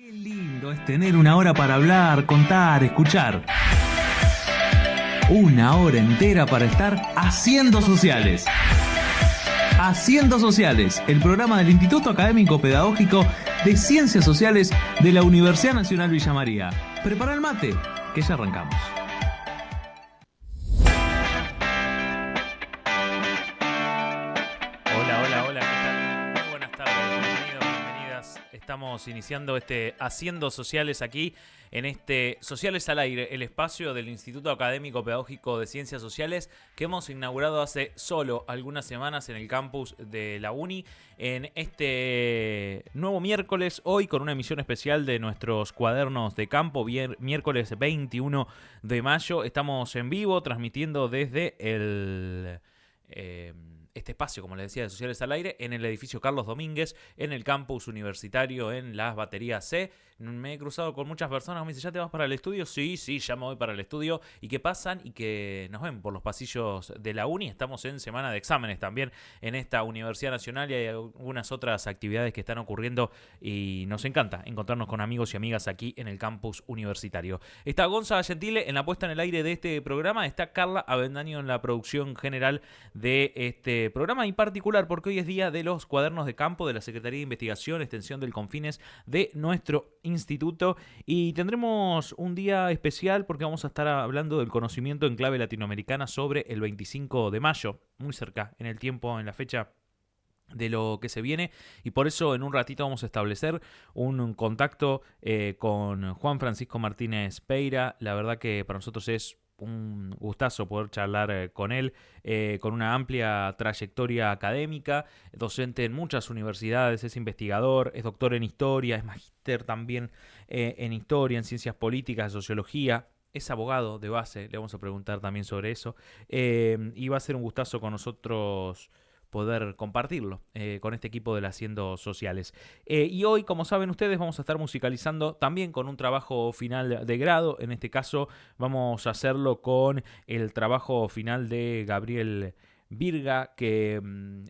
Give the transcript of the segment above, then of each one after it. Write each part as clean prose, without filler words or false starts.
Qué lindo es tener una hora para hablar, contar, escuchar. Una hora entera para estar haciendo sociales. Haciendo Sociales, el programa del Instituto Académico Pedagógico de Ciencias Sociales de la Universidad Nacional Villa María. Prepara el mate, que ya arrancamos. Hola, ¿qué tal? Muy buenas tardes, bienvenidos, bienvenidas. Estamos iniciando Haciendo Sociales aquí, en Sociales al Aire, el espacio del Instituto Académico Pedagógico de Ciencias Sociales que hemos inaugurado hace solo algunas semanas en el campus de la UNI, en este nuevo miércoles, hoy con una emisión especial de nuestros cuadernos de campo, miércoles 21 de mayo. Estamos en vivo transmitiendo desde este espacio, como les decía, de Sociales al Aire, en el edificio Carlos Domínguez, en el campus universitario, en las baterías C. Me he cruzado con muchas personas, me dicen, ¿ya te vas para el estudio? Sí, ya me voy para el estudio. Y que pasan y que nos ven por los pasillos de la uni. Estamos en semana de exámenes también en esta Universidad Nacional y hay algunas otras actividades que están ocurriendo y nos encanta encontrarnos con amigos y amigas aquí en el campus universitario. Está Gonza Gentile en la puesta en el aire de este programa, está Carla Avendaño en la producción general de este programa, en particular porque hoy es día de los cuadernos de campo de la Secretaría de Investigación, Extensión del Confines de nuestro instituto, y tendremos un día especial porque vamos a estar hablando del conocimiento en clave latinoamericana sobre el 25 de mayo, muy cerca en el tiempo, en la fecha de lo que se viene, y por eso en un ratito vamos a establecer un contacto con Juan Francisco Martínez Peira. La verdad que para nosotros es un gustazo poder charlar con él, con una amplia trayectoria académica, docente en muchas universidades, es investigador, es doctor en historia, es magíster también en historia, en ciencias políticas, sociología. Es abogado de base, le vamos a preguntar también sobre eso, y va a ser un gustazo con nosotros poder compartirlo con este equipo de las Haciendo Sociales. Y hoy, como saben ustedes, vamos a estar musicalizando también con un trabajo final de grado. En este caso vamos a hacerlo con el trabajo final de Gabriel Virga, que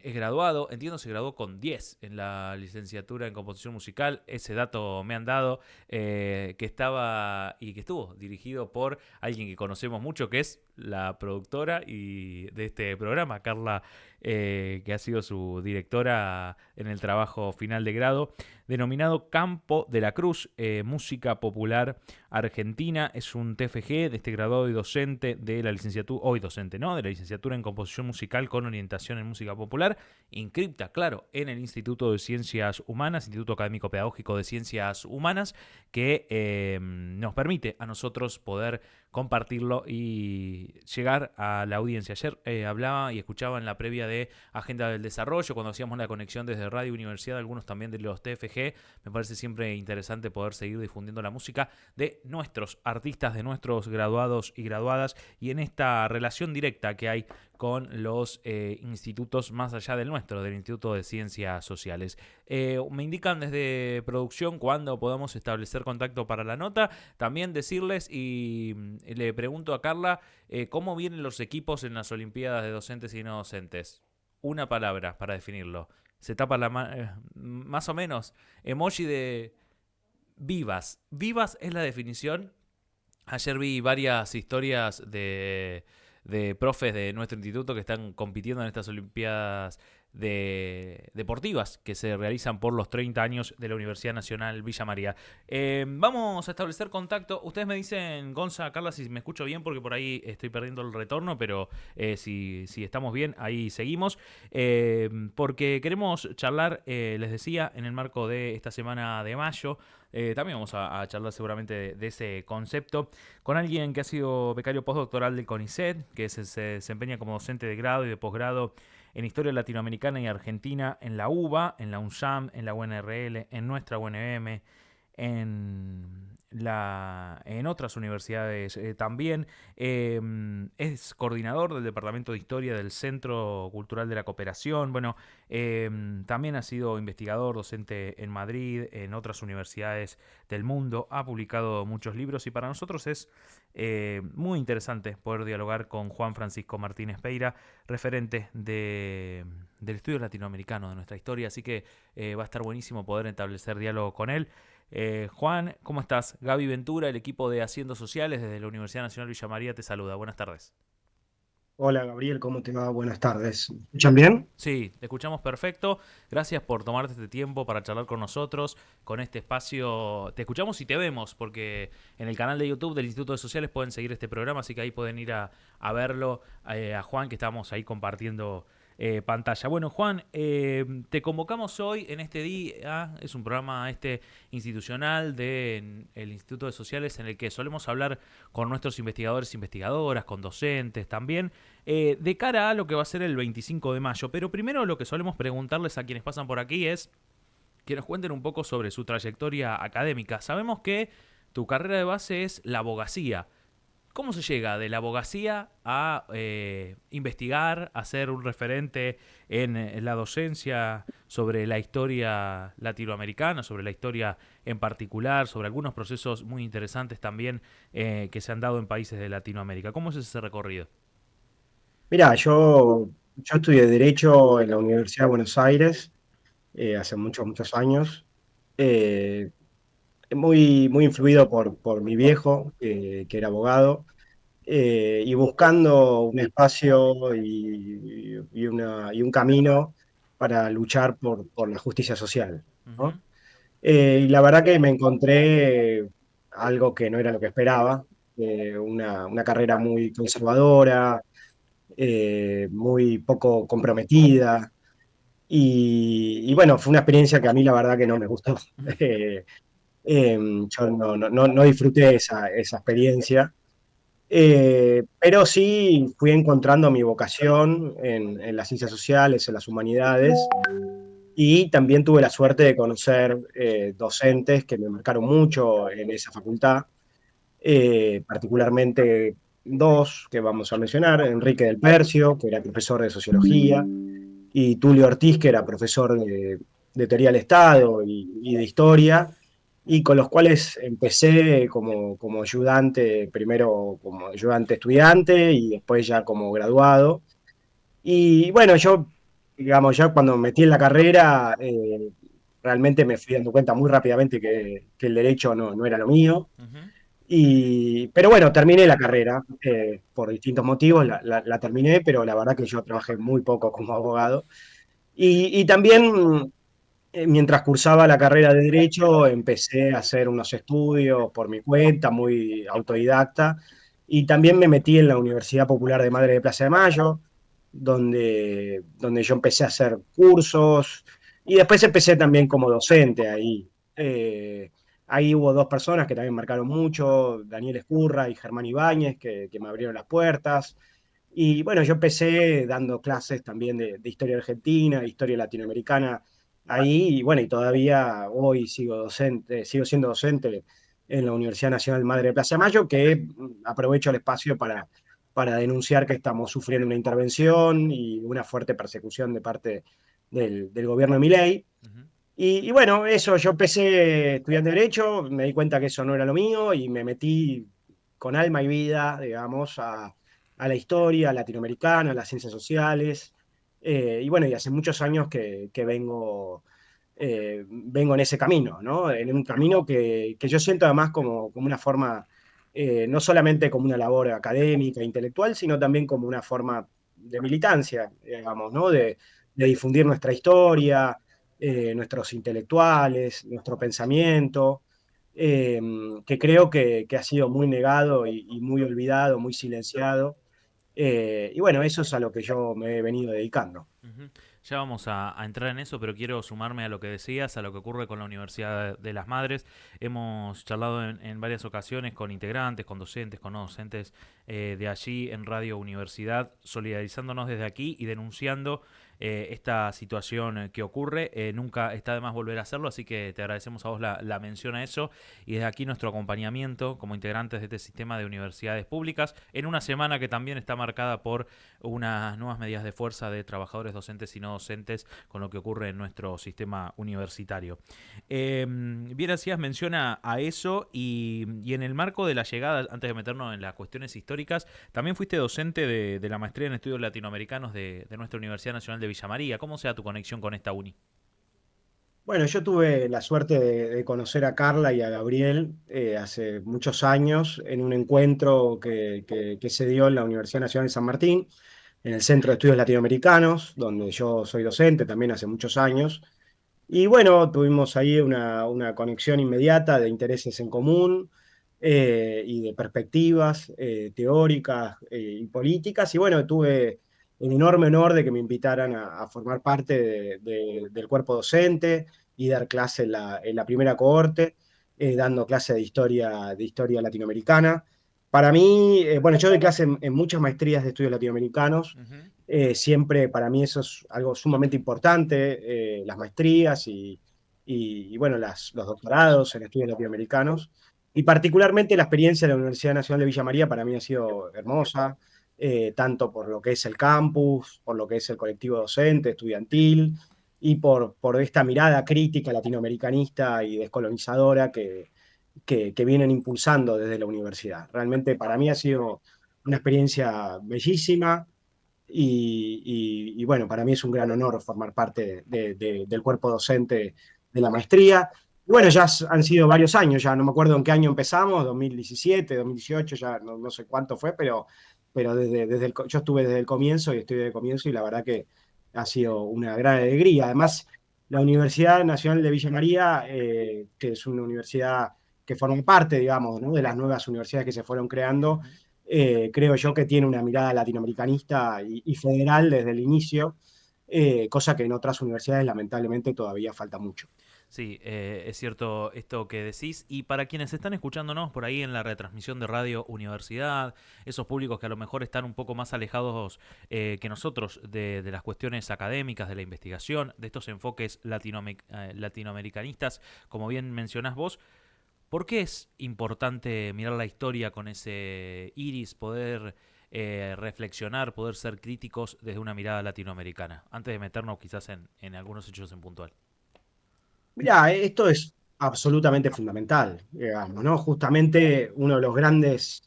es graduado, entiendo se graduó con 10 en la licenciatura en composición musical. Ese dato me han dado, que estuvo dirigido por alguien que conocemos mucho, que es la productora y de este programa, Carla, que ha sido su directora en el trabajo final de grado, denominado Campo de la Cruz, Música Popular Argentina. Es un TFG de este graduado y docente de la licenciatura, hoy docente, ¿no?, de la licenciatura en composición musical con orientación en música popular, inscripta, claro, en el Instituto de Ciencias Humanas, Instituto Académico Pedagógico de Ciencias Humanas, que nos permite a nosotros poder compartirlo y llegar a la audiencia. Ayer hablaba y escuchaba en la previa de Agenda del Desarrollo, cuando hacíamos la conexión desde Radio Universidad, algunos también de los TFG. Me parece siempre interesante poder seguir difundiendo la música de nuestros artistas, de nuestros graduados y graduadas, y en esta relación directa que hay con los institutos más allá del nuestro, del Instituto de Ciencias Sociales. Me indican desde producción cuando podamos establecer contacto para la nota. También decirles, y le pregunto a Carla, ¿cómo vienen los equipos en las Olimpiadas de docentes y no docentes? Una palabra para definirlo. Se tapa la mano, más o menos. Emoji de vivas. Vivas es la definición. Ayer vi varias historias de profes de nuestro instituto que están compitiendo en estas Olimpiadas deportivas que se realizan por los 30 años de la Universidad Nacional Villa María. Vamos a establecer contacto. Ustedes me dicen, Gonza, Carla, si me escucho bien, porque por ahí estoy perdiendo el retorno, pero si estamos bien, ahí seguimos. Porque queremos charlar, les decía, en el marco de esta semana de mayo. También vamos a charlar seguramente de ese concepto con alguien que ha sido becario postdoctoral del CONICET, que se desempeña como docente de grado y de posgrado en Historia Latinoamericana y Argentina en la UBA, en la UNSAM, en la UNRL, en nuestra UNM, en otras universidades también. Es coordinador del Departamento de Historia del Centro Cultural de la Cooperación. Bueno, también ha sido investigador, docente en Madrid, en otras universidades del mundo. Ha publicado muchos libros y para nosotros es muy interesante poder dialogar con Juan Francisco Martínez Peira, referente del estudio latinoamericano de nuestra historia. Así que va a estar buenísimo poder establecer diálogo con él. Juan, ¿cómo estás? Gaby Ventura, el equipo de Haciendo Sociales desde la Universidad Nacional Villa María te saluda. Buenas tardes. Hola Gabriel, ¿cómo te va? Buenas tardes. ¿Me escuchan bien? Sí, te escuchamos perfecto. Gracias por tomarte este tiempo para charlar con nosotros, con este espacio. Te escuchamos y te vemos, porque en el canal de YouTube del Instituto de Sociales pueden seguir este programa, así que ahí pueden ir a verlo, a Juan, que estamos ahí compartiendo pantalla. Bueno, Juan, te convocamos hoy en este día. Es un programa institucional del Instituto de Sociales en el que solemos hablar con nuestros investigadores e investigadoras, con docentes también, de cara a lo que va a ser el 25 de mayo. Pero primero lo que solemos preguntarles a quienes pasan por aquí es que nos cuenten un poco sobre su trayectoria académica. Sabemos que tu carrera de base es la abogacía. ¿Cómo se llega de la abogacía a investigar, a ser un referente en la docencia sobre la historia latinoamericana, sobre la historia en particular, sobre algunos procesos muy interesantes también que se han dado en países de Latinoamérica? ¿Cómo es ese recorrido? Mira, yo estudié Derecho en la Universidad de Buenos Aires hace muchos años, eh, muy influido por mi viejo, que era abogado, y buscando un espacio y un camino para luchar por la justicia social, Ujú, ¿no? Y la verdad que me encontré algo que no era lo que esperaba, una carrera muy conservadora, muy poco comprometida. Y bueno, fue una experiencia que a mí la verdad que no me gustó. ujú, Yo no disfruté esa experiencia, pero sí fui encontrando mi vocación en las ciencias sociales, en las humanidades, y también tuve la suerte de conocer docentes que me marcaron mucho en esa facultad, particularmente dos que vamos a mencionar: Enrique del Percio, que era profesor de sociología, y Tulio Ortiz, que era profesor de teoría del Estado y de historia, y con los cuales empecé como ayudante, primero como ayudante estudiante y después ya como graduado. Y bueno, yo, digamos, ya cuando me metí en la carrera, realmente me fui dando cuenta muy rápidamente que el derecho no era lo mío. ujú. Pero bueno, terminé la carrera por distintos motivos, la terminé, pero la verdad que yo trabajé muy poco como abogado. Y también, mientras cursaba la carrera de Derecho, empecé a hacer unos estudios por mi cuenta, muy autodidacta, y también me metí en la Universidad Popular de Madre de Plaza de Mayo, donde yo empecé a hacer cursos, y después empecé también como docente ahí. Ahí hubo dos personas que también marcaron mucho: Daniel Escurra y Germán Ibáñez, que me abrieron las puertas. Y bueno, yo empecé dando clases también de historia argentina, de historia latinoamericana ahí, y bueno, y todavía hoy sigo siendo docente en la Universidad Nacional Madre de Plaza de Mayo, que aprovecho el espacio para denunciar que estamos sufriendo una intervención y una fuerte persecución de parte del gobierno de Milei. Ujú. Y bueno, eso, yo empecé estudiando Derecho, me di cuenta que eso no era lo mío y me metí con alma y vida, digamos, a la historia latinoamericana, a las ciencias sociales. Y bueno, y hace muchos años que vengo en ese camino, ¿no? En un camino que yo siento además como una forma, no solamente como una labor académica, intelectual, sino también como una forma de militancia, digamos, ¿no? De difundir nuestra historia, nuestros intelectuales, nuestro pensamiento, eh, que creo que ha sido muy negado y muy olvidado, muy silenciado. Y bueno, eso es a lo que yo me he venido dedicando. Ujú. Ya vamos a entrar en eso, pero quiero sumarme a lo que decías, a lo que ocurre con la Universidad de las Madres. Hemos charlado en varias ocasiones con integrantes, con docentes, con no docentes de allí en Radio Universidad, solidarizándonos desde aquí y denunciando esta situación que ocurre. Nunca está de más volver a hacerlo, así que te agradecemos a vos la mención a eso y desde aquí nuestro acompañamiento como integrantes de este sistema de universidades públicas en una semana que también está marcada por unas nuevas medidas de fuerza de trabajadores docentes y no docentes con lo que ocurre en nuestro sistema universitario. Bien, hacías menciona a eso y en el marco de la llegada, antes de meternos en las cuestiones históricas, también fuiste docente de la maestría en estudios latinoamericanos de nuestra Universidad Nacional de Villa María. ¿Cómo sea tu conexión con esta uni? Bueno, yo tuve la suerte de conocer a Carla y a Gabriel hace muchos años en un encuentro que se dio en la Universidad Nacional de San Martín, en el Centro de Estudios Latinoamericanos, donde yo soy docente también hace muchos años. Y bueno, tuvimos ahí una conexión inmediata de intereses en común y de perspectivas teóricas y políticas. Y bueno, tuve el enorme honor de que me invitaran a formar parte del cuerpo docente y dar clase en la primera cohorte, dando clase de historia latinoamericana. Para mí, bueno, yo doy clase en muchas maestrías de estudios latinoamericanos. Ujú. Siempre para mí eso es algo sumamente importante, las maestrías y, bueno, los doctorados en estudios latinoamericanos. Y particularmente la experiencia de la Universidad Nacional de Villa María para mí ha sido hermosa, tanto por lo que es el campus, por lo que es el colectivo docente, estudiantil, y por esta mirada crítica latinoamericanista y descolonizadora que vienen impulsando desde la universidad. Realmente para mí ha sido una experiencia bellísima y, bueno, para mí es un gran honor formar parte del cuerpo docente de la maestría. Bueno, han sido varios años, ya no me acuerdo en qué año empezamos, 2017, 2018, ya no sé cuánto fue, pero yo estuve desde el comienzo y estoy desde el comienzo y la verdad que ha sido una gran alegría. Además, la Universidad Nacional de Villa María, que es una universidad que forma parte, digamos, ¿no?, de las nuevas universidades que se fueron creando, Ujú. creo yo que tiene una mirada latinoamericanista y federal desde el inicio, cosa que en otras universidades lamentablemente todavía falta mucho. Sí, es cierto esto que decís. Y para quienes están escuchándonos por ahí en la retransmisión de Radio Universidad, esos públicos que a lo mejor están un poco más alejados que nosotros de las cuestiones académicas, de la investigación, de estos enfoques latinoamericanistas, como bien mencionás vos, ¿por qué es importante mirar la historia con ese iris, poder reflexionar, poder ser críticos desde una mirada latinoamericana? Antes de meternos quizás en algunos hechos en puntual. Mirá, esto es absolutamente fundamental, digamos, ¿no? Justamente uno de los grandes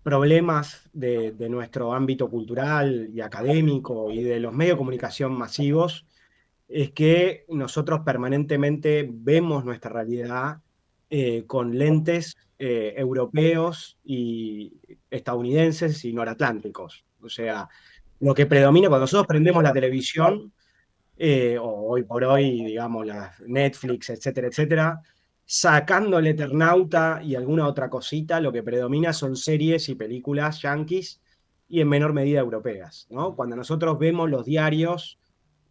problemas de nuestro ámbito cultural y académico y de los medios de comunicación masivos es que nosotros permanentemente vemos nuestra realidad con lentes europeos y estadounidenses y noratlánticos. O sea, lo que predomina cuando nosotros prendemos la televisión, o hoy por hoy, digamos, las Netflix, etcétera, etcétera, sacando el Eternauta y alguna otra cosita, lo que predomina son series y películas yanquis y en menor medida europeas, ¿no? Cuando nosotros vemos los diarios,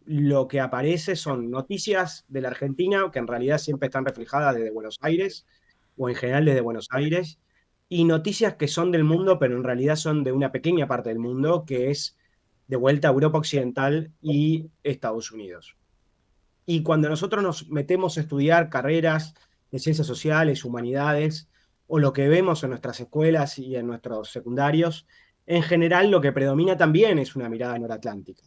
lo que aparece son noticias de la Argentina, que en realidad siempre están reflejadas desde Buenos Aires, o en general desde Buenos Aires, y noticias que son del mundo, pero en realidad son de una pequeña parte del mundo, que es de vuelta a Europa Occidental y Estados Unidos. Y cuando nosotros nos metemos a estudiar carreras de ciencias sociales, humanidades, o lo que vemos en nuestras escuelas y en nuestros secundarios, en general lo que predomina también es una mirada noratlántica,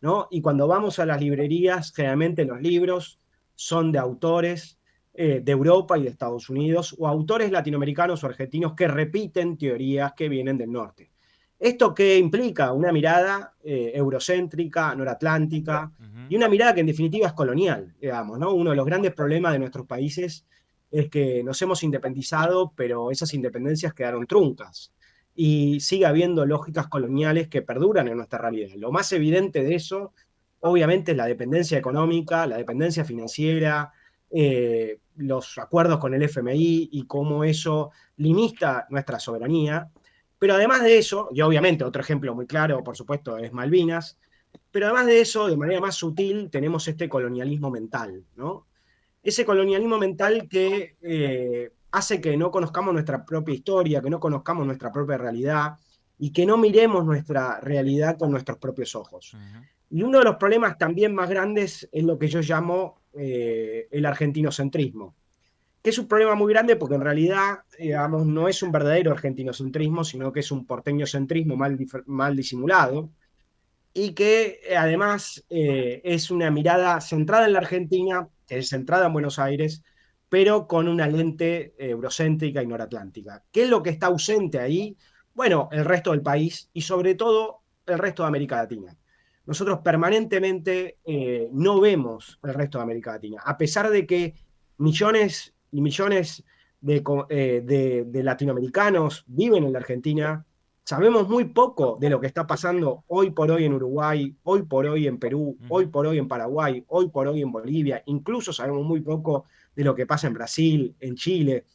¿no? Y cuando vamos a las librerías, generalmente los libros son de autores de Europa y de Estados Unidos, o autores latinoamericanos o argentinos que repiten teorías que vienen del norte. ¿Esto qué implica? Una mirada eurocéntrica, noratlántica, Ujú. y una mirada que en definitiva es colonial, digamos, ¿no? Uno de los grandes problemas de nuestros países es que nos hemos independizado, pero esas independencias quedaron truncas. Y sigue habiendo lógicas coloniales que perduran en nuestra realidad. Lo más evidente de eso, obviamente, es la dependencia económica, la dependencia financiera, los acuerdos con el FMI y cómo eso limita nuestra soberanía. Pero además de eso, y obviamente otro ejemplo muy claro, por supuesto, es Malvinas, pero además de eso, de manera más sutil, tenemos este colonialismo mental, ¿no? Ese colonialismo mental que hace que no conozcamos nuestra propia historia, que no conozcamos nuestra propia realidad y que no miremos nuestra realidad con nuestros propios ojos. Ujú. Y uno de los problemas también más grandes es lo que yo llamo el argentinocentrismo, que es un problema muy grande porque en realidad, digamos, no es un verdadero argentinocentrismo, sino que es un porteñocentrismo mal disimulado, y que además es una mirada centrada en la Argentina, que es centrada en Buenos Aires, pero con una lente eurocéntrica y noratlántica. ¿Qué es lo que está ausente ahí? Bueno, el resto del país y sobre todo el resto de América Latina. nosotros permanentemente no vemos el resto de América Latina, a pesar de que millones y millones de latinoamericanos viven en la Argentina. Sabemos muy poco de lo que está pasando hoy por hoy en Uruguay, hoy por hoy en Perú, hoy por hoy en Paraguay, hoy por hoy en Bolivia. Incluso sabemos muy poco de lo que pasa en Brasil, en Chile.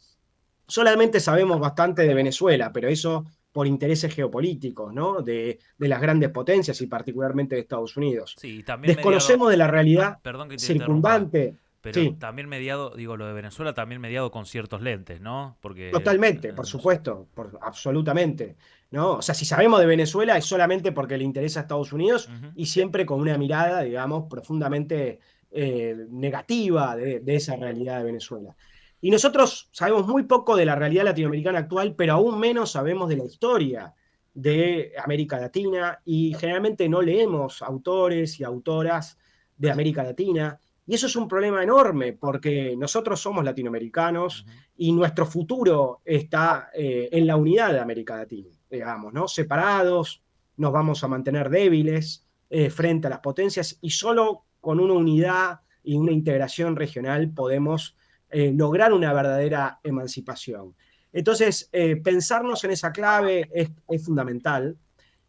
Solamente sabemos bastante de Venezuela, pero eso por intereses geopolíticos, ¿no? De las grandes potencias y particularmente de Estados Unidos. Sí, también mediado, Desconocemos de la realidad perdón que te interrumpa, circundante. pero Sí, también mediado, digo, lo de Venezuela también mediado con ciertos lentes, ¿no? Porque, totalmente, por supuesto, absolutamente, ¿no? O sea, si sabemos de Venezuela es solamente porque le interesa a Estados Unidos ujú, y siempre con una mirada, digamos, profundamente negativa de esa realidad de Venezuela. Y nosotros sabemos muy poco de la realidad latinoamericana actual, pero aún menos sabemos de la historia de América Latina y generalmente no leemos autores y autoras de América Latina. Y eso es un problema enorme porque nosotros somos latinoamericanos ujú. y nuestro futuro está en la unidad de América Latina, digamos, ¿no? Separados, nos vamos a mantener débiles frente a las potencias y solo con una unidad y una integración regional podemos lograr una verdadera emancipación. Entonces, pensarnos en esa clave es fundamental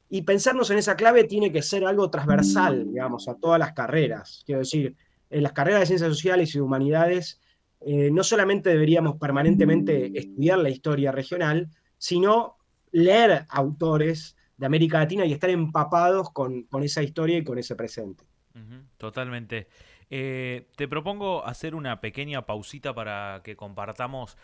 y pensarnos en esa clave tiene que ser algo transversal, digamos, a todas las carreras. Quiero decir, en las carreras de ciencias sociales y de humanidades, no solamente deberíamos permanentemente estudiar la historia regional, sino leer autores de América Latina y estar empapados con esa historia y con ese presente. Ujú, totalmente. Te propongo hacer una pequeña pausita para que compartamos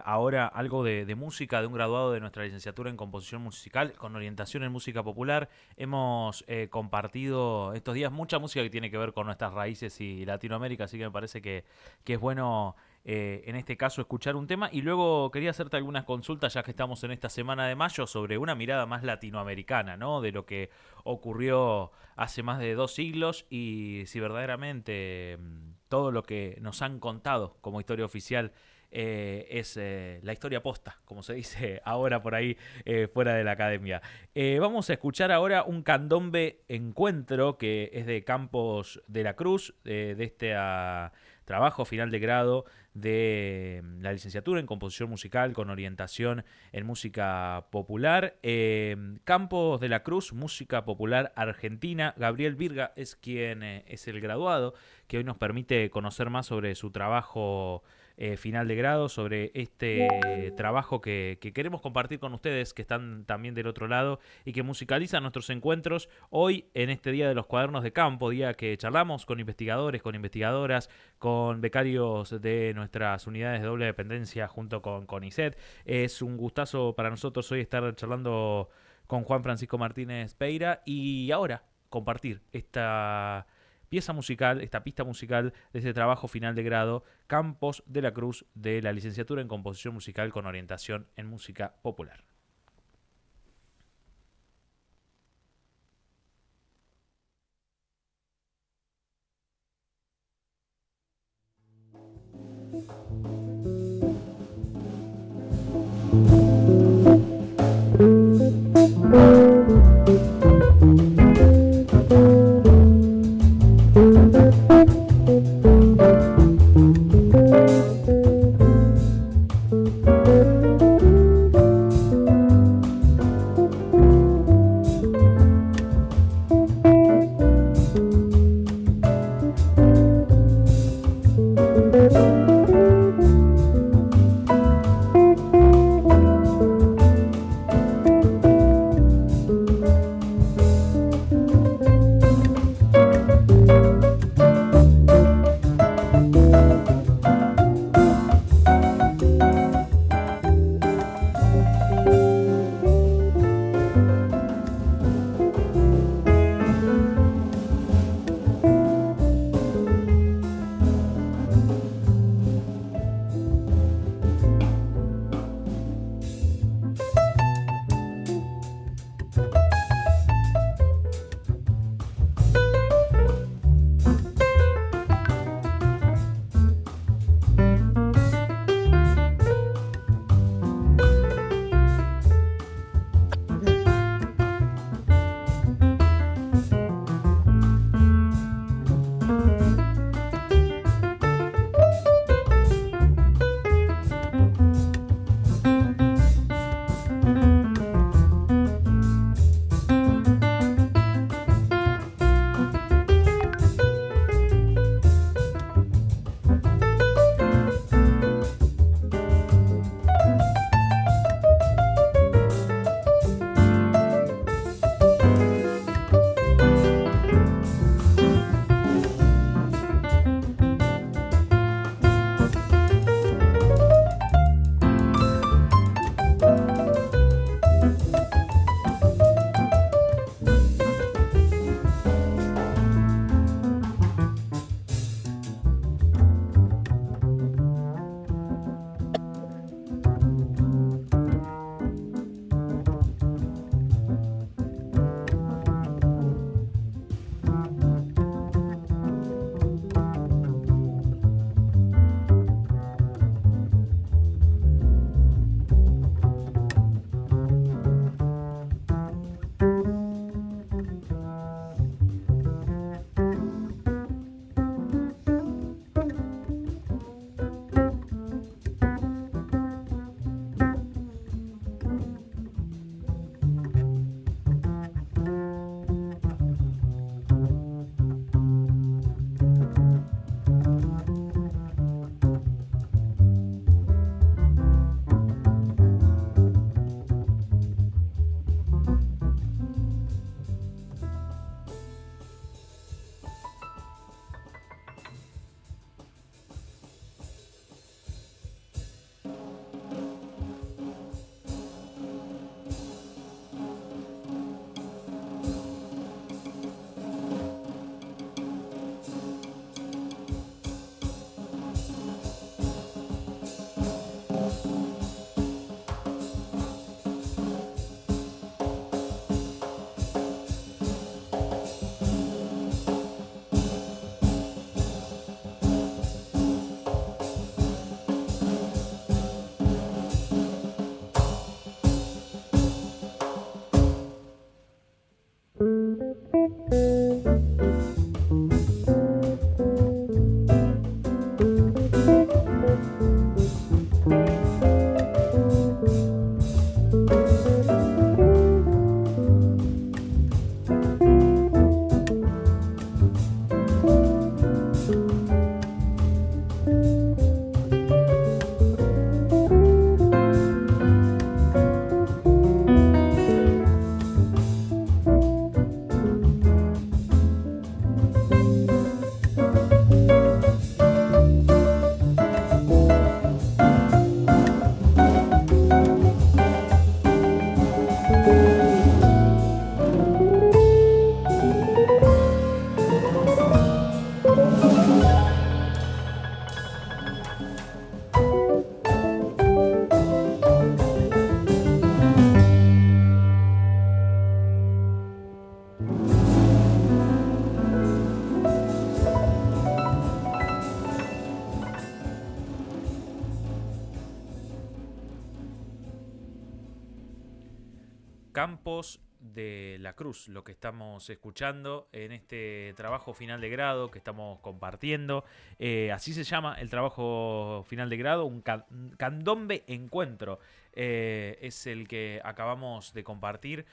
ahora algo de música de un graduado de nuestra licenciatura en composición musical con orientación en música popular. Hemos compartido estos días mucha música que tiene que ver con nuestras raíces y Latinoamérica, así que me parece que es bueno en este caso escuchar un tema y luego quería hacerte algunas consultas ya que estamos en esta semana de mayo sobre una mirada más latinoamericana, ¿no? De lo que ocurrió hace más de 2 siglos y si verdaderamente todo lo que nos han contado como historia oficial es la historia posta, como se dice ahora por ahí fuera de la academia. Vamos a escuchar ahora un candombe encuentro que es de Campos de la Cruz, de este trabajo final de grado de la licenciatura en composición musical con orientación en música popular. Campos de la Cruz, música popular argentina. Gabriel Virga es quien es el graduado que hoy nos permite conocer más sobre su trabajo final de grado, sobre este trabajo que queremos compartir con ustedes que están también del otro lado y que musicalizan nuestros encuentros hoy en este Día de los Cuadernos de Campo, día que charlamos con investigadores, con investigadoras, con becarios de nuestras unidades de doble dependencia junto con CONICET. Es un gustazo para nosotros hoy estar charlando con Juan Francisco Martínez Peira y ahora compartir esta pieza musical, esta pista musical de este trabajo final de grado, Campos de la Cruz, de la licenciatura en composición musical con orientación en música popular. Campos de la Cruz, lo que estamos escuchando en este trabajo final de grado que estamos compartiendo. Así se llama el trabajo final de grado, un candombe encuentro. Es el que acabamos de compartir.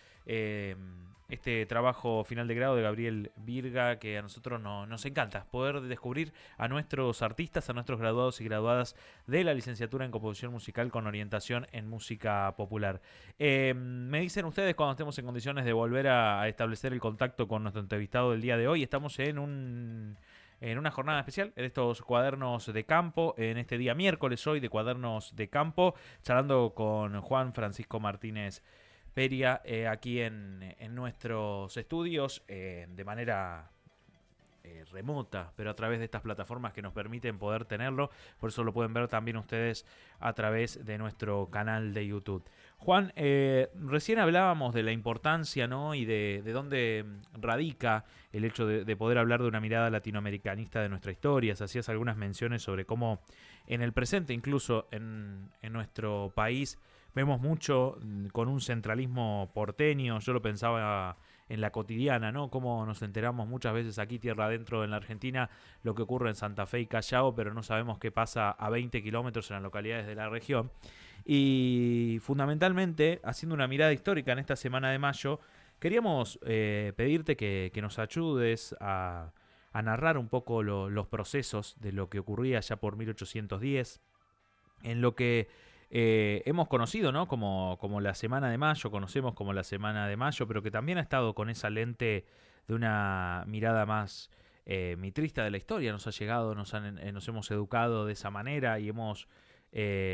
Este trabajo final de grado de Gabriel Virga, que a nosotros nos encanta poder descubrir a nuestros artistas, a nuestros graduados y graduadas de la licenciatura en composición musical con orientación en música popular. Me dicen ustedes cuando estemos en condiciones de volver a establecer el contacto con nuestro entrevistado del día de hoy. Estamos en una jornada especial, en estos cuadernos de campo, en este día miércoles hoy de cuadernos de campo, charlando con Juan Francisco Martínez Peria, aquí en nuestros estudios, de manera remota, pero a través de estas plataformas que nos permiten poder tenerlo. Por eso lo pueden ver también ustedes a través de nuestro canal de YouTube. Juan, recién hablábamos de la importancia, ¿no? Y de dónde radica el hecho de poder hablar de una mirada latinoamericanista de nuestra historia. Hacías algunas menciones sobre cómo en el presente, incluso en nuestro país, vemos mucho con un centralismo porteño. Yo lo pensaba en la cotidiana, ¿no? Cómo nos enteramos muchas veces aquí tierra adentro en la Argentina lo que ocurre en Santa Fe y Callao, pero no sabemos qué pasa a 20 kilómetros en las localidades de la región. Y fundamentalmente, haciendo una mirada histórica en esta semana de mayo, queríamos pedirte que nos ayudes a narrar un poco los procesos de lo que ocurría ya por 1810, en lo que hemos conocido, ¿no? Como la Semana de Mayo, conocemos como la Semana de Mayo, pero que también ha estado con esa lente de una mirada más mitrista de la historia. Nos ha llegado, nos hemos educado de esa manera y hemos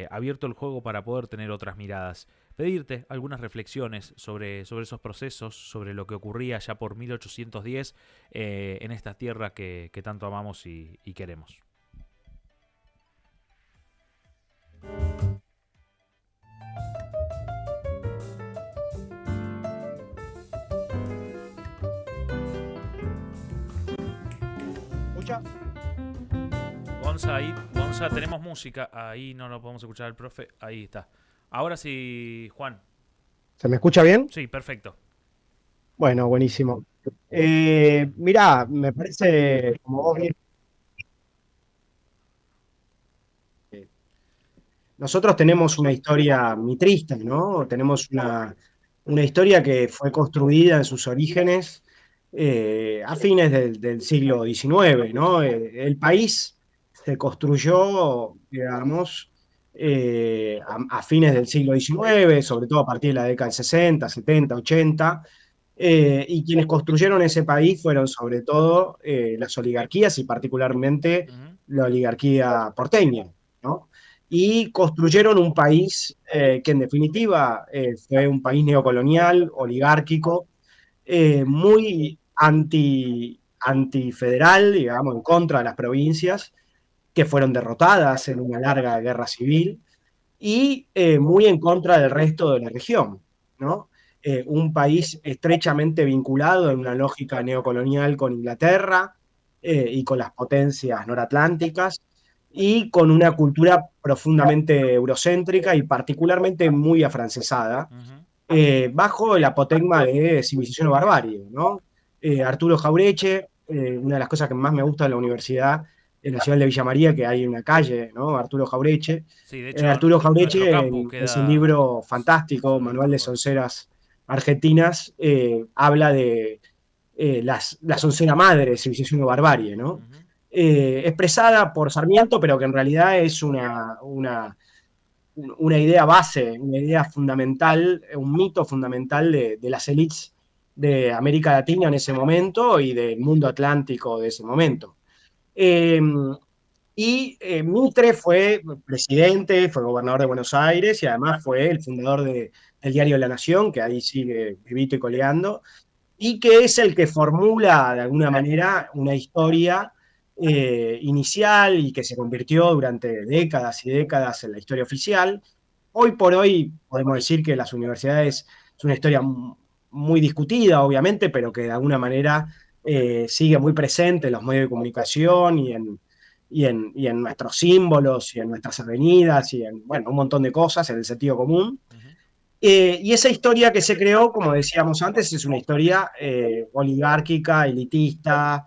abierto el juego para poder tener otras miradas. Pedirte algunas reflexiones sobre esos procesos, sobre lo que ocurría ya por 1810 en esta tierra que tanto amamos y queremos. Gonza, tenemos música. Ahí no lo podemos escuchar el profe. Ahí está. Ahora sí, Juan. ¿Se me escucha bien? Sí, perfecto. Bueno, buenísimo. Mirá, me parece, como vos bien, nosotros tenemos una historia mitrista, ¿no? Tenemos una historia que fue construida en sus orígenes a fines del siglo XIX, ¿no? El país se construyó, digamos, a fines del siglo XIX, sobre todo a partir de la década del 60, 70, 80, y quienes construyeron ese país fueron sobre todo las oligarquías y particularmente la oligarquía porteña, ¿no? Y construyeron un país que en definitiva fue un país neocolonial, oligárquico, muy antifederal, digamos, en contra de las provincias, que fueron derrotadas en una larga guerra civil, y muy en contra del resto de la región, ¿no? Un país estrechamente vinculado en una lógica neocolonial con Inglaterra y con las potencias noratlánticas, y con una cultura profundamente eurocéntrica y particularmente muy afrancesada, bajo el apotegma de civilización o barbarie, ¿no? Arturo Jaureche, una de las cosas que más me gusta de la Universidad Nacional de Villa María, que hay una calle, ¿no? Arturo Jaureche. Sí, de hecho, Arturo Jaureche, en queda ese libro fantástico, Manual de Sonceras Argentinas, habla de la soncera madre de civilización o barbarie, ¿no? Expresada por Sarmiento, pero que en realidad es una idea base, una idea fundamental, un mito fundamental de las élites de América Latina en ese momento y del mundo atlántico de ese momento. Mitre fue presidente, fue gobernador de Buenos Aires y además fue el fundador del diario La Nación, que ahí sigue vivito y coleando, y que es el que formula de alguna manera una historia inicial y que se convirtió durante décadas y décadas en la historia oficial. Hoy por hoy podemos decir que las universidades es una historia muy discutida, obviamente, pero que de alguna manera sigue muy presente en los medios de comunicación y en nuestros símbolos y en nuestras avenidas y en, bueno, un montón de cosas en el sentido común. Y esa historia que se creó, como decíamos antes, es una historia oligárquica, elitista,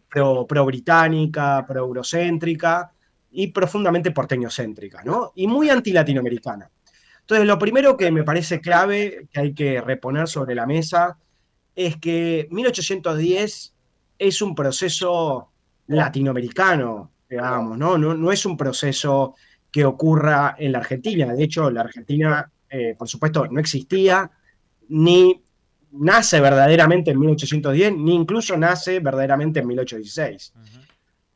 pro-británica, pro-eurocéntrica y profundamente porteñocéntrica, ¿no? Y muy anti-latinoamericana. Entonces, lo primero que me parece clave, que hay que reponer sobre la mesa, es que 1810 es un proceso latinoamericano, digamos, ¿no? No es un proceso que ocurra en la Argentina. De hecho, la Argentina, por supuesto, no existía, ni nace verdaderamente en 1810, ni incluso nace verdaderamente en 1816. Ujú.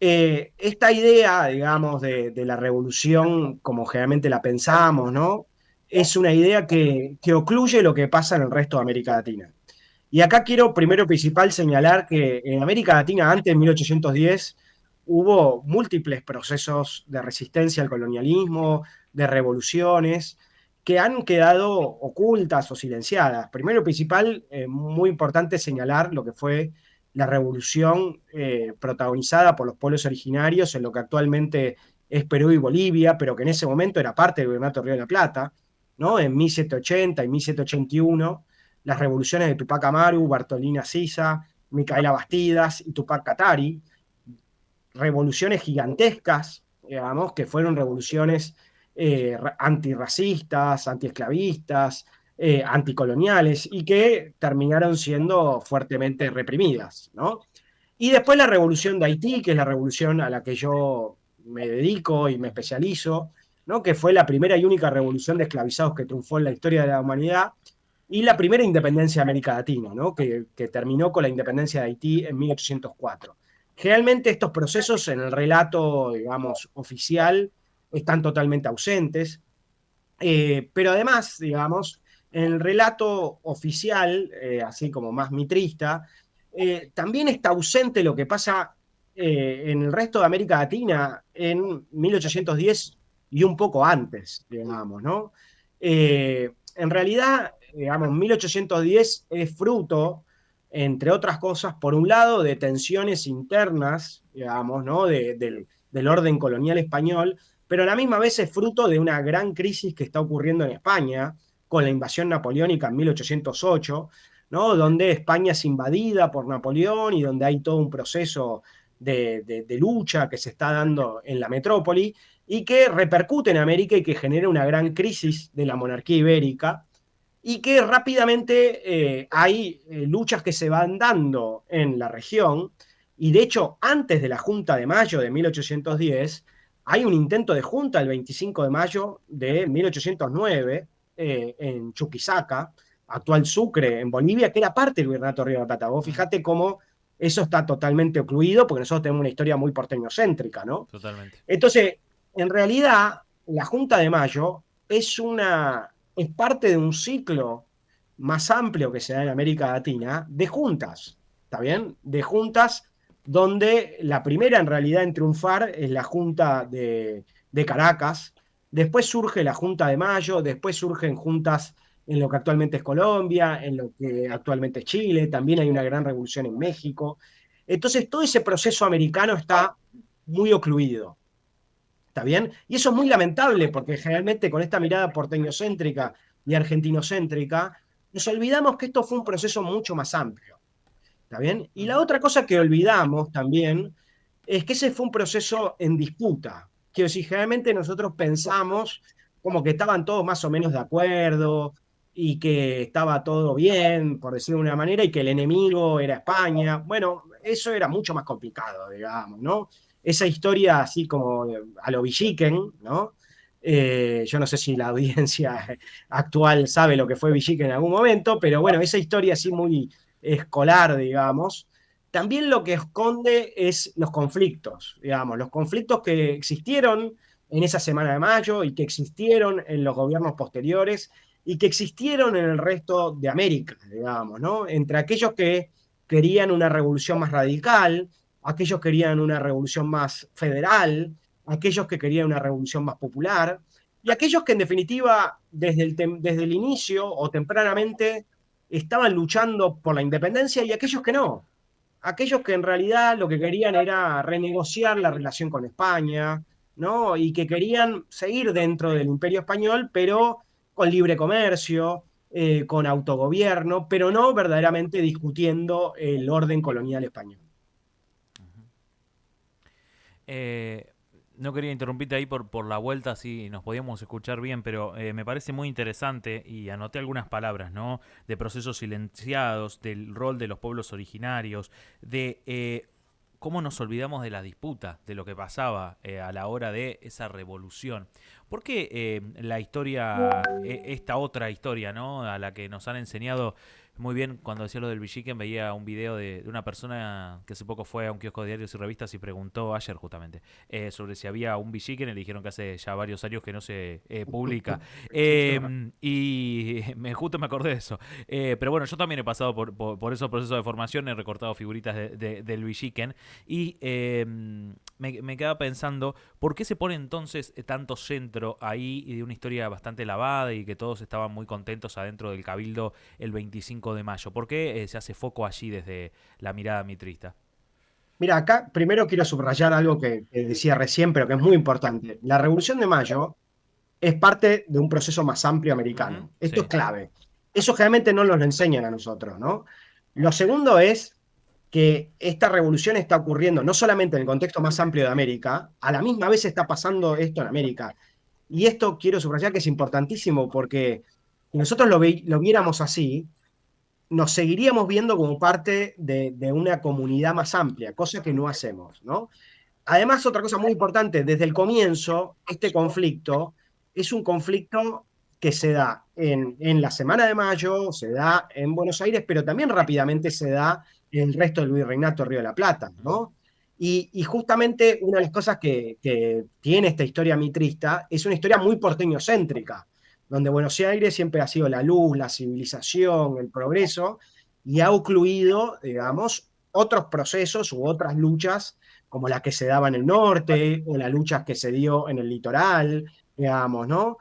Esta idea, digamos, de la revolución, como generalmente la pensamos, ¿no? Es una idea que ocluye lo que pasa en el resto de América Latina. Y acá quiero primero principal señalar que en América Latina antes de 1810 hubo múltiples procesos de resistencia al colonialismo, de revoluciones, que han quedado ocultas o silenciadas. Primero principal, muy importante señalar lo que fue la revolución protagonizada por los pueblos originarios en lo que actualmente es Perú y Bolivia, pero que en ese momento era parte del Virreinato Río de la Plata, ¿no? En 1780 y 1781 las revoluciones de Tupac Amaru, Bartolina Sisa, Micaela Bastidas y Tupac Katari, revoluciones gigantescas, digamos, que fueron revoluciones antirracistas, antiesclavistas, anticoloniales y que terminaron siendo fuertemente reprimidas, ¿no? Y después la revolución de Haití, que es la revolución a la que yo me dedico y me especializo, ¿no? Que fue la primera y única revolución de esclavizados que triunfó en la historia de la humanidad y la primera independencia de América Latina, ¿no? Que terminó con la independencia de Haití en 1804. Generalmente estos procesos en el relato, digamos, oficial están totalmente ausentes, pero además, digamos, en el relato oficial, así como más mitrista, también está ausente lo que pasa en el resto de América Latina en 1810 y un poco antes, digamos, ¿no? En realidad, digamos, 1810 es fruto, entre otras cosas, por un lado, de tensiones internas, digamos, ¿no? Del orden colonial español, pero a la misma vez es fruto de una gran crisis que está ocurriendo en España con la invasión napoleónica en 1808, ¿no? Donde España es invadida por Napoleón y donde hay todo un proceso de lucha que se está dando en la metrópoli y que repercute en América y que genera una gran crisis de la monarquía ibérica y que rápidamente hay luchas que se van dando en la región y de hecho antes de la Junta de Mayo de 1810 hay un intento de junta el 25 de mayo de 1809 en Chuquisaca, actual Sucre, en Bolivia, que era parte del Virreinato Río de la Plata. Vos Ujú. fíjate cómo eso está totalmente ocluido, porque nosotros tenemos una historia muy porteñocéntrica, ¿no? Totalmente. Entonces, en realidad, la Junta de Mayo es parte de un ciclo más amplio que se da en América Latina de juntas, ¿está bien? De juntas donde la primera en realidad en triunfar es la Junta de Caracas, después surge la Junta de Mayo, después surgen juntas en lo que actualmente es Colombia, en lo que actualmente es Chile, también hay una gran revolución en México. Entonces, todo ese proceso americano está muy ocluido. ¿Está bien? Y eso es muy lamentable porque generalmente con esta mirada porteñocéntrica y argentinocéntrica, nos olvidamos que esto fue un proceso mucho más amplio. ¿Está bien? Y la Ujú. otra cosa que olvidamos también es que ese fue un proceso en disputa. Que si generalmente nosotros pensamos como que estaban todos más o menos de acuerdo y que estaba todo bien, por decirlo de una manera, y que el enemigo era España. Bueno, eso era mucho más complicado, digamos, ¿no? Esa historia así como a lo Villiquen, ¿no? Yo no sé si la audiencia actual sabe lo que fue Villiquen en algún momento, pero bueno, esa historia así muy escolar, digamos, también lo que esconde es los conflictos, digamos, los conflictos que existieron en esa Semana de Mayo y que existieron en los gobiernos posteriores y que existieron en el resto de América, digamos, ¿no? Entre aquellos que querían una revolución más radical, aquellos que querían una revolución más federal, aquellos que querían una revolución más popular, y aquellos que en definitiva desde el inicio o tempranamente estaban luchando por la independencia y aquellos que no. Aquellos que en realidad lo que querían era renegociar la relación con España, ¿no? Y que querían seguir dentro del Imperio Español, pero con libre comercio, con autogobierno, pero no verdaderamente discutiendo el orden colonial español. Eh, no quería interrumpirte ahí por la vuelta, si nos podíamos escuchar bien, pero me parece muy interesante y anoté algunas palabras, ¿no? De procesos silenciados, del rol de los pueblos originarios, de cómo nos olvidamos de la disputa, de lo que pasaba a la hora de esa revolución. ¿Por qué la historia, esta otra historia, ¿no? A la que nos han enseñado muy bien, cuando decía lo del Villiquen, veía un video de una persona que hace poco fue a un kiosco de diarios y revistas y preguntó, ayer justamente, sobre si había un Villiquen, y le dijeron que hace ya varios años que no se publica. Y justo me acordé de eso. Pero bueno, yo también he pasado por esos procesos de formación, he recortado figuritas del Villiquen, y me quedaba pensando, ¿por qué se pone entonces tanto centro ahí y de una historia bastante lavada y que todos estaban muy contentos adentro del Cabildo el 25 de mayo? ¿Por qué se hace foco allí desde la mirada mitrista? Mira, acá primero quiero subrayar algo que decía recién, pero que es muy importante. La Revolución de Mayo es parte de un proceso más amplio Ujú, americano. Esto es sí. clave. Eso generalmente no nos lo enseñan a nosotros, ¿no? Lo segundo es que esta revolución está ocurriendo no solamente en el contexto más amplio de América, a la misma vez está pasando esto en América. Y esto quiero subrayar que es importantísimo porque si nosotros lo viéramos así, nos seguiríamos viendo como parte de una comunidad más amplia, cosa que no hacemos, ¿no? Además, otra cosa muy importante, desde el comienzo, este conflicto es un conflicto que se da en la Semana de Mayo, se da en Buenos Aires, pero también rápidamente se da en el resto del Virreinato de Río de la Plata, Ujú. ¿no? Y justamente una de las cosas que tiene esta historia mitrista es una historia muy porteñocéntrica, donde Buenos Aires siempre ha sido la luz, la civilización, el progreso, y ha ocluido, digamos, otros procesos u otras luchas como la que se daba en el norte, o las luchas que se dio en el litoral, digamos, ¿no?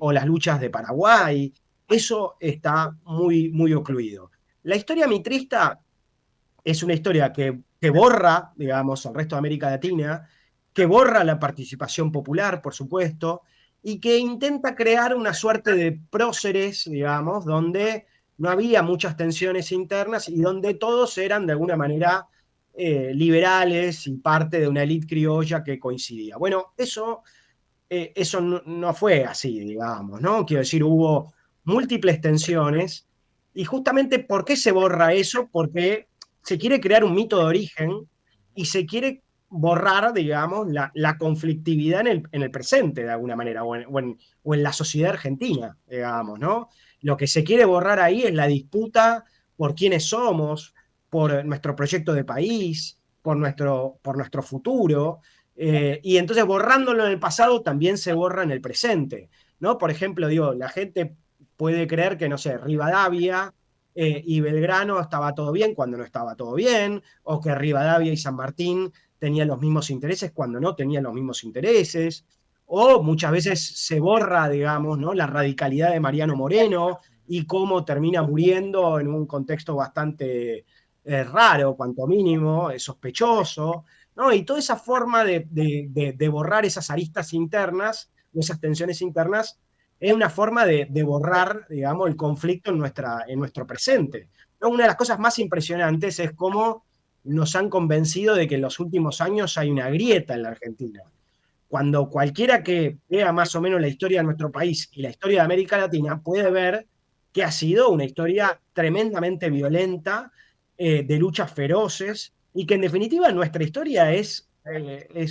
O las luchas de Paraguay. Eso está muy, muy ocluido. La historia mitrista es una historia que borra, digamos, al resto de América Latina, que borra la participación popular, por supuesto, y que intenta crear una suerte de próceres, digamos, donde no había muchas tensiones internas y donde todos eran de alguna manera liberales y parte de una élite criolla que coincidía. Bueno, eso no fue así, digamos, ¿no? Quiero decir, hubo múltiples tensiones y justamente ¿por qué se borra eso? Porque se quiere crear un mito de origen y se quiere borrar, digamos, la conflictividad en el presente, de alguna manera, o en la sociedad argentina, digamos, ¿no? Lo que se quiere borrar ahí es la disputa por quiénes somos, por nuestro proyecto de país, por nuestro futuro, y entonces borrándolo en el pasado también se borra en el presente, ¿no? Por ejemplo, digo, la gente puede creer que, no sé, Rivadavia y Belgrano estaba todo bien cuando no estaba todo bien, o que Rivadavia y San Martín tenían los mismos intereses cuando no tenían los mismos intereses, o muchas veces se borra, digamos, ¿no? La radicalidad de Mariano Moreno y cómo termina muriendo en un contexto bastante raro, cuanto mínimo, sospechoso, ¿no? Y toda esa forma de borrar esas aristas internas, esas tensiones internas, es una forma de borrar, digamos, el conflicto en nuestro presente. ¿No? Una de las cosas más impresionantes es cómo nos han convencido de que en los últimos años hay una grieta en la Argentina. Cuando cualquiera que vea más o menos la historia de nuestro país y la historia de América Latina puede ver que ha sido una historia tremendamente violenta, de luchas feroces, y que en definitiva nuestra historia es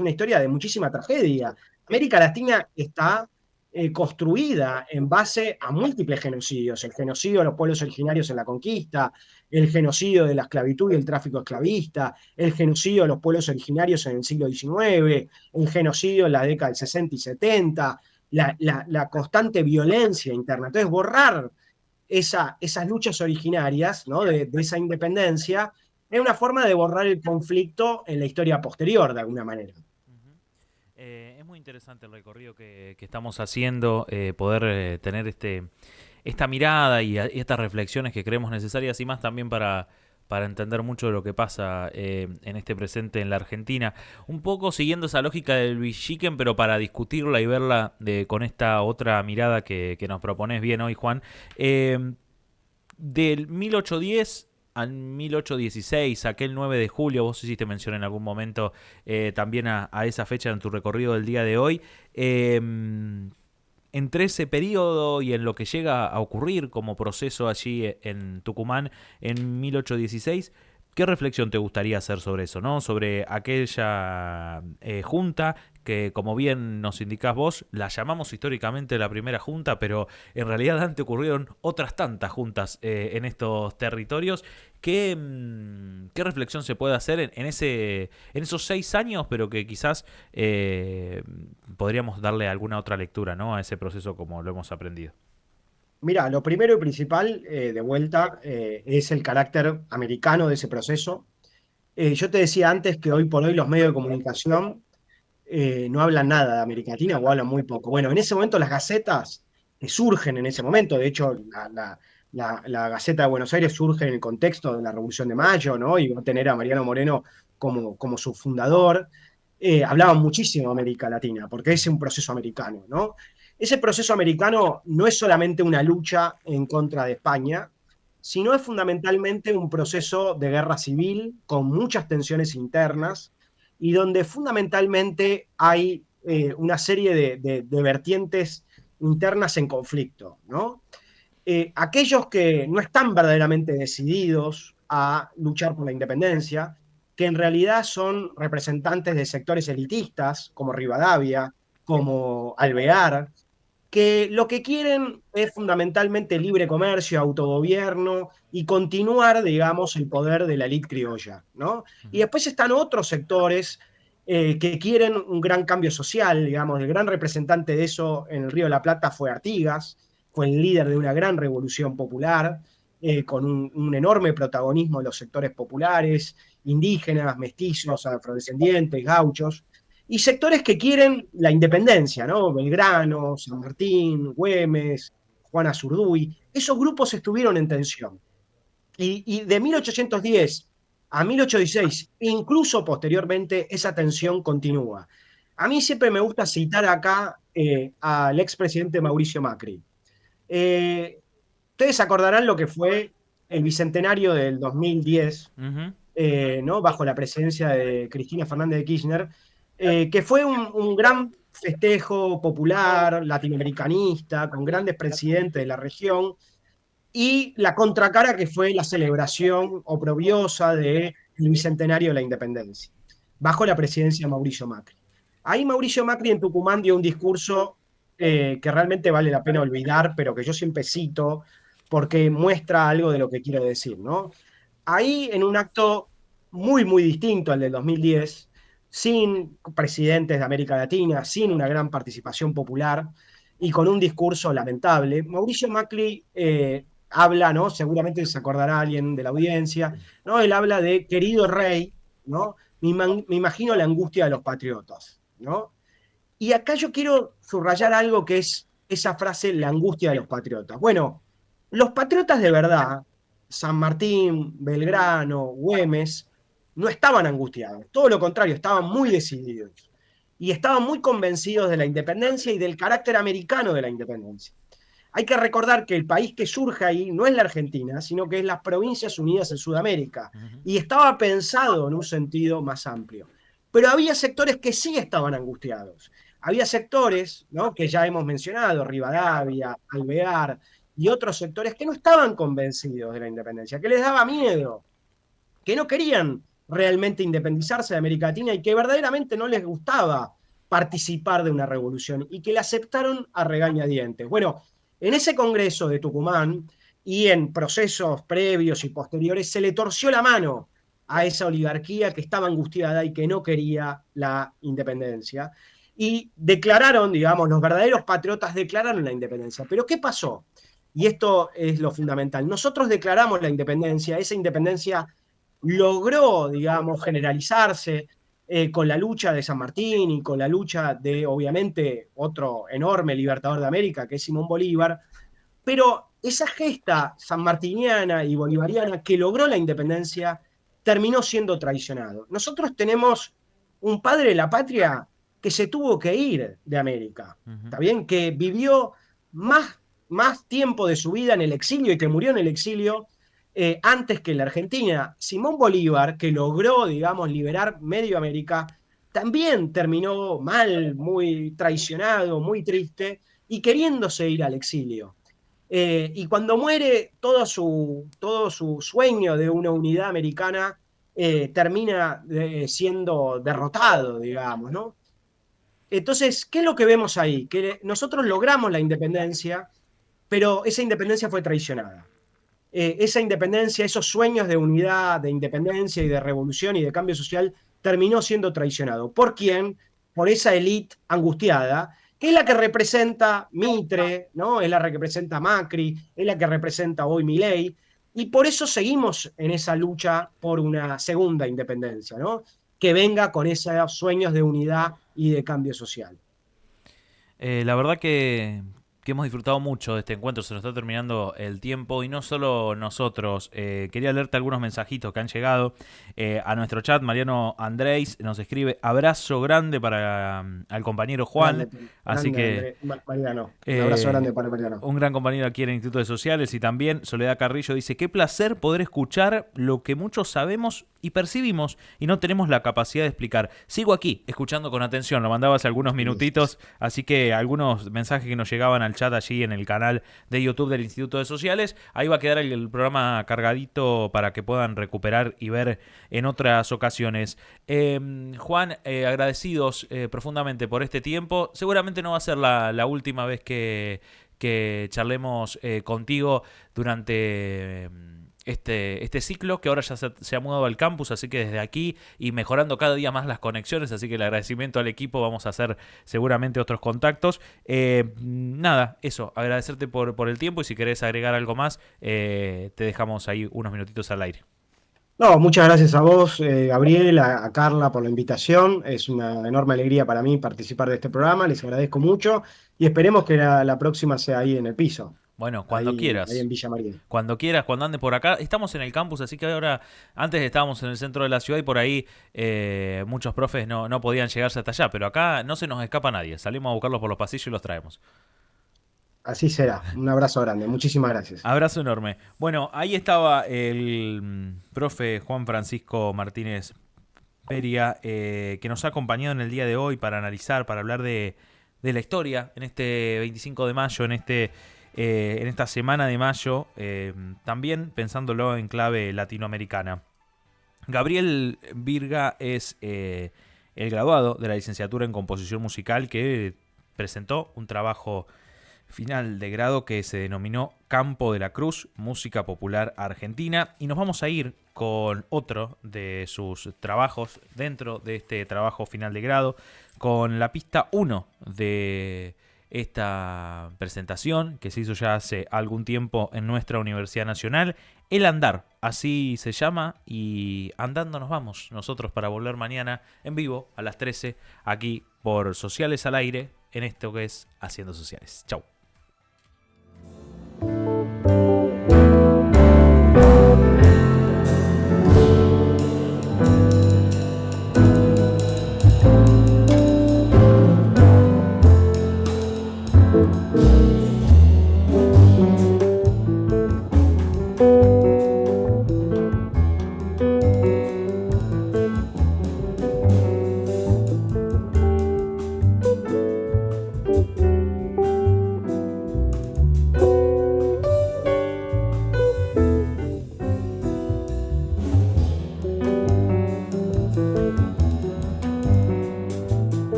una historia de muchísima tragedia. América Latina está construida en base a múltiples genocidios, el genocidio de los pueblos originarios en la conquista, el genocidio de la esclavitud y el tráfico esclavista, el genocidio de los pueblos originarios en el siglo XIX, el genocidio en la década del 60 y 70, la constante violencia interna. Entonces, borrar esas luchas originarias, ¿no? de esa independencia es una forma de borrar el conflicto en la historia posterior, de alguna manera. Ujú. Es muy interesante el recorrido que estamos haciendo, poder tener esta mirada y estas reflexiones que creemos necesarias, y más también para entender mucho de lo que pasa en este presente en la Argentina. Un poco siguiendo esa lógica del Villiquen, pero para discutirla y verla con esta otra mirada que nos propones bien hoy, Juan. Del 1810 al 1816, aquel 9 de julio, vos hiciste mención en algún momento también a esa fecha en tu recorrido del día de hoy. Entre ese periodo y en lo que llega a ocurrir como proceso allí en Tucumán en 1816, ¿qué reflexión te gustaría hacer sobre eso, ¿no? Sobre aquella junta que, como bien nos indicás vos, la llamamos históricamente la primera junta, pero en realidad antes ocurrieron otras tantas juntas en estos territorios. ¿Qué reflexión se puede hacer en esos 6 años, pero que quizás podríamos darle alguna otra lectura, ¿no? A ese proceso como lo hemos aprendido? Mira, lo primero y principal, de vuelta, es el carácter americano de ese proceso. Yo te decía antes que hoy por hoy los medios de comunicación no hablan nada de América Latina o hablan muy poco. Bueno, en ese momento las gacetas que surgen en ese momento, de hecho la Gaceta de Buenos Aires surge en el contexto de la Revolución de Mayo, ¿no? Y va a tener a Mariano Moreno como su fundador. Hablaban muchísimo de América Latina, porque es un proceso americano, ¿no? Ese proceso americano no es solamente una lucha en contra de España, sino es fundamentalmente un proceso de guerra civil con muchas tensiones internas y donde fundamentalmente hay una serie de vertientes internas en conflicto, ¿no? Aquellos que no están verdaderamente decididos a luchar por la independencia, que en realidad son representantes de sectores elitistas, como Rivadavia, como Alvear, que lo que quieren es fundamentalmente libre comercio, autogobierno y continuar, digamos, el poder de la élite criolla, ¿no? Y después están otros sectores que quieren un gran cambio social, digamos, el gran representante de eso en el Río de la Plata fue Artigas, fue el líder de una gran revolución popular, con un enorme protagonismo de los sectores populares, indígenas, mestizos, afrodescendientes, gauchos, y sectores que quieren la independencia, ¿no? Belgrano, San Martín, Güemes, Juana Zurduy, esos grupos estuvieron en tensión. Y de 1810 a 1816, incluso posteriormente, esa tensión continúa. A mí siempre me gusta citar acá al expresidente Mauricio Macri. Ustedes acordarán lo que fue el bicentenario del 2010, Uh-huh. ¿no? Bajo la presidencia de Cristina Fernández de Kirchner, que fue un gran festejo popular, latinoamericanista, con grandes presidentes de la región, y la contracara que fue la celebración oprobiosa del bicentenario de la independencia, bajo la presidencia de Mauricio Macri. Ahí Mauricio Macri en Tucumán dio un discurso que realmente vale la pena olvidar, pero que yo siempre cito porque muestra algo de lo que quiero decir, ¿no? Ahí en un acto muy, muy distinto al del 2010, sin presidentes de América Latina, sin una gran participación popular y con un discurso lamentable, Mauricio Macri habla, ¿no? Seguramente se acordará alguien de la audiencia, ¿no? Él habla de querido rey, ¿no? Me imagino la angustia de los patriotas, ¿no? Y acá yo quiero subrayar algo que es esa frase, la angustia de los patriotas. Bueno, los patriotas de verdad, San Martín, Belgrano, Güemes, no estaban angustiados, todo lo contrario, estaban muy decididos y estaban muy convencidos de la independencia y del carácter americano de la independencia. Hay que recordar que el país que surge ahí no es la Argentina, sino que es las Provincias Unidas en Sudamérica, Uh-huh. y estaba pensado en un sentido más amplio. Pero había sectores que sí estaban angustiados. Había sectores, ¿no?, que ya hemos mencionado, Rivadavia, Alvear, y otros sectores que no estaban convencidos de la independencia, que les daba miedo, que no querían realmente independizarse de América Latina y que verdaderamente no les gustaba participar de una revolución y que la aceptaron a regañadientes. Bueno, en ese congreso de Tucumán y en procesos previos y posteriores se le torció la mano a esa oligarquía que estaba angustiada y que no quería la independencia. Y declararon, digamos, los verdaderos patriotas declararon la independencia. Pero ¿qué pasó? Y esto es lo fundamental. Nosotros declaramos la independencia, esa independencia logró, digamos, generalizarse con la lucha de San Martín y con la lucha de, obviamente, otro enorme libertador de América, que es Simón Bolívar, pero esa gesta sanmartiniana y bolivariana que logró la independencia terminó siendo traicionado. Nosotros tenemos un padre de la patria que se tuvo que ir de América, ¿está bien? Que vivió más tiempo de su vida en el exilio y que murió en el exilio antes que la Argentina. Simón Bolívar, que logró, digamos, liberar medio América, también terminó mal, muy traicionado, muy triste y queriéndose ir al exilio. Y cuando muere, todo su sueño de una unidad americana termina siendo derrotado, digamos, ¿no? Entonces, ¿qué es lo que vemos ahí? Que nosotros logramos la independencia, pero esa independencia fue traicionada. Esa independencia, esos sueños de unidad, de independencia y de revolución y de cambio social, terminó siendo traicionado. ¿Por quién? Por esa élite angustiada, que es la que representa Mitre, ¿no? Es la que representa Macri, es la que representa hoy Milei, y por eso seguimos en esa lucha por una segunda independencia, ¿no? Que venga con esos sueños de unidad y de cambio social. La verdad que hemos disfrutado mucho de este encuentro, se nos está terminando el tiempo y no solo nosotros. Quería leerte algunos mensajitos que han llegado a nuestro chat. Mariano Andrés nos escribe: abrazo grande para al compañero Juan. Grande, Así grande, que Mariano. Un abrazo grande para Mariano. un gran compañero aquí en el Instituto de Sociales. Y también Soledad Carrillo dice: qué placer poder escuchar lo que muchos sabemos y percibimos y no tenemos la capacidad de explicar. Sigo aquí, escuchando con atención, lo mandaba hace algunos minutitos, así que algunos mensajes que nos llegaban al chat allí en el canal de YouTube del Instituto de Sociales, ahí va a quedar el programa cargadito para que puedan recuperar y ver en otras ocasiones. Juan, agradecidos profundamente por este tiempo. Seguramente no va a ser la última vez que charlemos contigo durante este ciclo, que ahora ya se ha mudado al campus, así que desde aquí y mejorando cada día más las conexiones, así que el agradecimiento al equipo, vamos a hacer seguramente otros contactos. Nada, eso, agradecerte por el tiempo y si querés agregar algo más, te dejamos ahí unos minutitos al aire. No, muchas gracias a vos, Gabriel, a Carla por la invitación. Es una enorme alegría para mí participar de este programa. Les agradezco mucho y esperemos que la próxima sea ahí en el piso, Bueno, cuando ahí quieras. en Villa María. Cuando quieras, cuando andes por acá. Estamos en el campus, así que ahora, antes estábamos en el centro de la ciudad y por ahí muchos profes no podían llegarse hasta allá, pero acá no se nos escapa nadie. Salimos a buscarlos por los pasillos y los traemos. Así será. Un abrazo grande. Muchísimas gracias. Abrazo enorme. Bueno, ahí estaba el profe Juan Francisco Martínez Peria, que nos ha acompañado en el día de hoy para analizar, para hablar de la historia en este 25 de mayo, en esta semana de mayo, también pensándolo en clave latinoamericana. Gabriel Virga es el graduado de la licenciatura en composición musical que presentó un trabajo final de grado que se denominó Campo de la Cruz, Música Popular Argentina, y nos vamos a ir con otro de sus trabajos dentro de este trabajo final de grado, con la pista 1 de esta presentación que se hizo ya hace algún tiempo en nuestra Universidad Nacional, El Andar, así se llama, y andando nos vamos nosotros para volver mañana en vivo a las 13 aquí por Sociales al Aire en esto que es Haciendo Sociales. Chau.